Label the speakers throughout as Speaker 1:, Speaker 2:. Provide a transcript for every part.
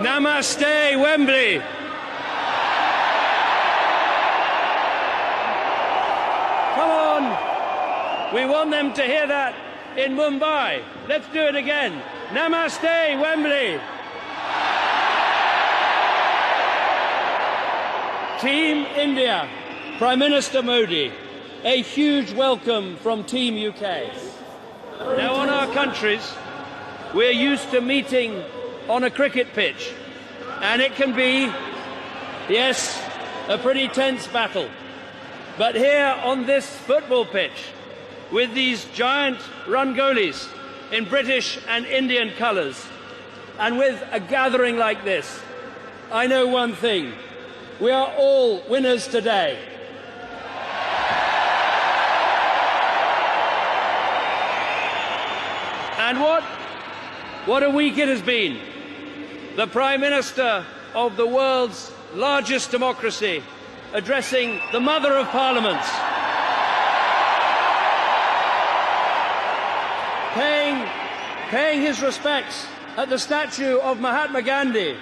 Speaker 1: Namaste, Wembley. Come on. We want them to hear that in Mumbai. Let's do it again. Namaste, Wembley. Team India, Prime Minister Modi, a huge welcome from Team UK. Now, on our countries, we're used to meeting on a cricket pitch, and it can be, yes, a pretty tense battle. But here on this football pitch, with these giant Rangolis in British and Indian colours, and with a gathering like this, I know one thing: we are all winners today. And what a week it has been. The Prime Minister of the world's largest democracy addressing the Mother of Parliaments, paying his respects at the statue of Mahatma Gandhi,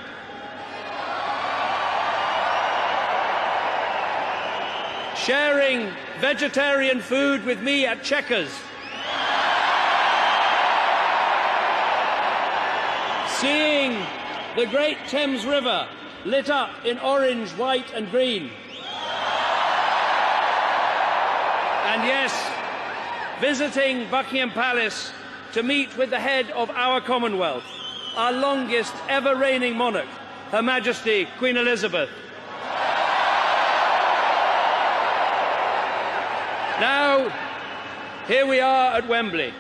Speaker 1: sharing vegetarian food with me at Chequers, seeing the great Thames River lit up in orange, white and green. And yes, visiting Buckingham Palace to meet with the head of our Commonwealth, our longest ever reigning monarch, Her Majesty Queen Elizabeth. Now, here we are at Wembley,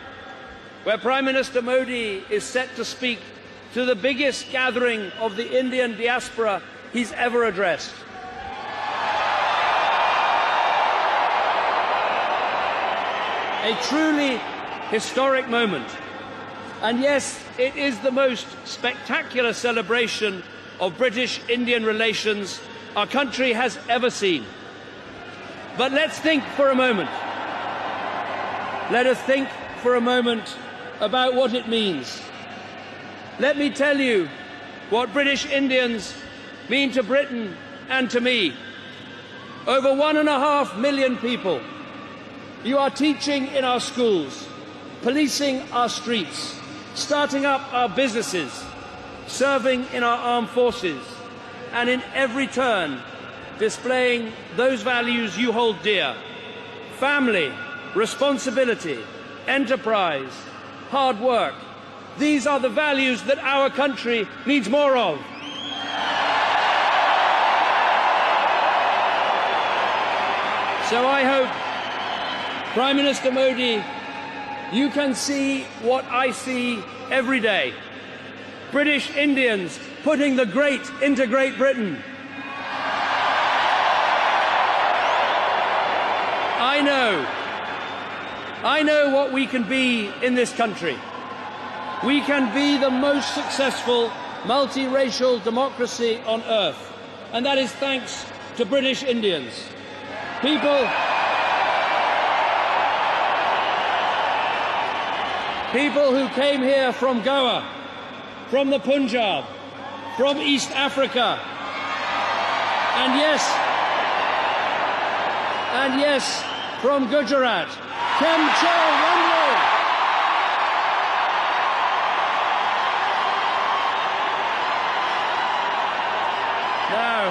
Speaker 1: where Prime Minister Modi is set to speak to the biggest gathering of the Indian diaspora he's ever addressed. A truly historic moment. And yes, it is the most spectacular celebration of British-Indian relations our country has ever seen. But let's think for a moment. Let us think for a moment about what it means. Let me tell you what British Indians mean to Britain and to me. Over 1.5 million people. You are teaching in our schools, policing our streets, starting up our businesses, serving in our armed forces, and in every turn displaying those values you hold dear: family, responsibility, enterprise, hard work. These are the values that our country needs more of. So I hope, Prime Minister Modi, you can see what I see every day. British Indians putting the great into Great Britain. I know what we can be in this country. We can be the most successful multiracial democracy on earth, and that is thanks to British Indians. People who came here from Goa, from the Punjab, from East Africa, and yes, from Gujarat. Kem Cho Wembley. Now,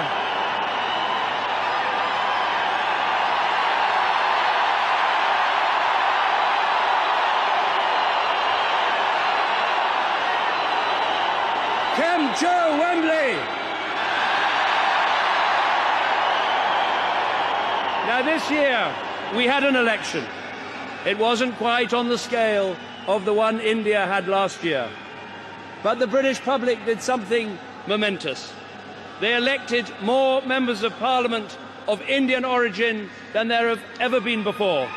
Speaker 1: Kem Cho Wembley. Now, this year we had an election. It wasn't quite on the scale of the one India had last year. But the British public did something momentous. They elected more members of Parliament of Indian origin than there have ever been before.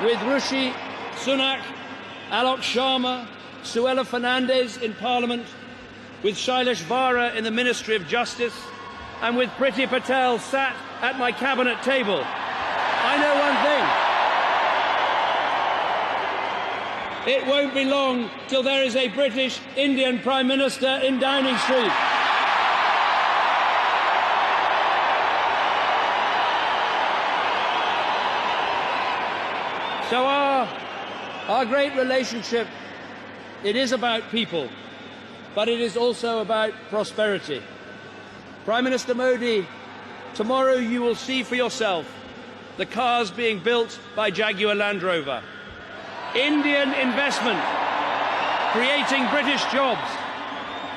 Speaker 1: With Rishi Sunak, Alok Sharma, Suella Fernandez in Parliament, with Shailesh Vara in the Ministry of Justice, and with Priti Patel sat at my cabinet table, I know one thing. It won't be long till there is a British Indian Prime Minister in Downing Street. So our great relationship, it is about people, but it is also about prosperity. Prime Minister Modi, tomorrow you will see for yourself the cars being built by Jaguar Land Rover. Indian investment, creating British jobs,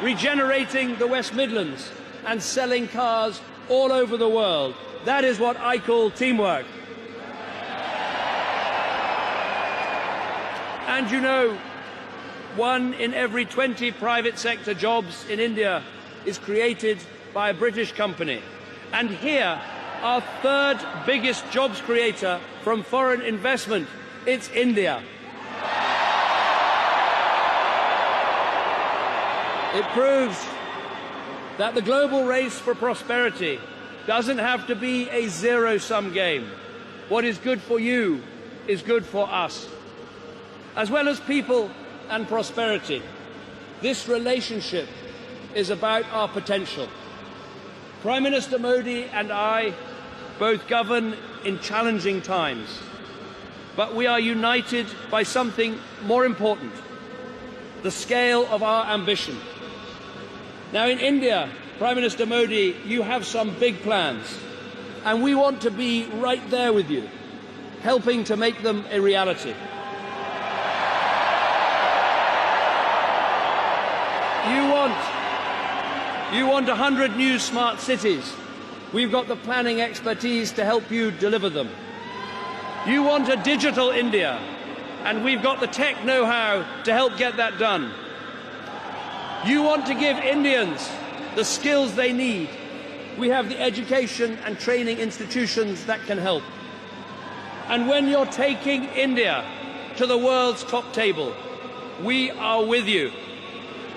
Speaker 1: regenerating the West Midlands and selling cars all over the world. That is what I call teamwork. And you know, 1 in every 20 private sector jobs in India is created by a British company. And here, our third biggest jobs creator from foreign investment, it's India. It proves that the global race for prosperity doesn't have to be a zero-sum game. What is good for you is good for us. As well as people and prosperity, this relationship is about our potential. Prime Minister Modi and I both govern in challenging times, but we are united by something more important, the scale of our ambition. Now in India, Prime Minister Modi, you have some big plans, and we want to be right there with you, helping to make them a reality. You want 100 new smart cities. We've got the planning expertise to help you deliver them. You want a digital India, and we've got the tech know-how to help get that done. You want to give Indians the skills they need. We have the education and training institutions that can help. And when you're taking India to the world's top table, we are with you.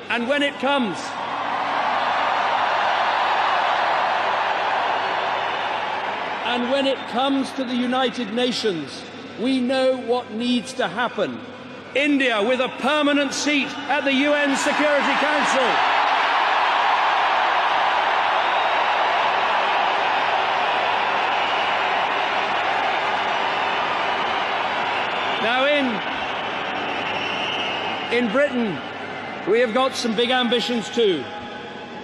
Speaker 1: And when it comes to the United Nations, we know what needs to happen. India with a permanent seat at the UN Security Council. Now in Britain, we have got some big ambitions too.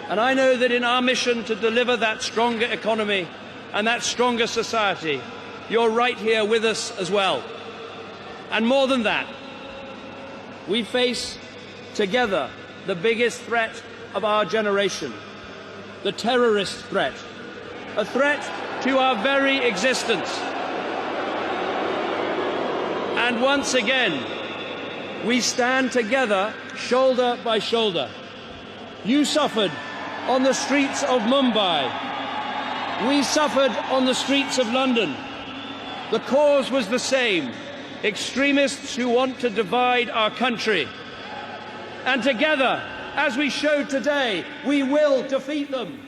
Speaker 1: And I know that in our mission to deliver that stronger economy and that stronger society, you're right here with us as well. And more than that, we face together the biggest threat of our generation, the terrorist threat, a threat to our very existence. And once again, we stand together, shoulder by shoulder. You suffered on the streets of Mumbai. We suffered on the streets of London. The cause was the same: extremists who want to divide our country. And together, as we showed today, we will defeat them.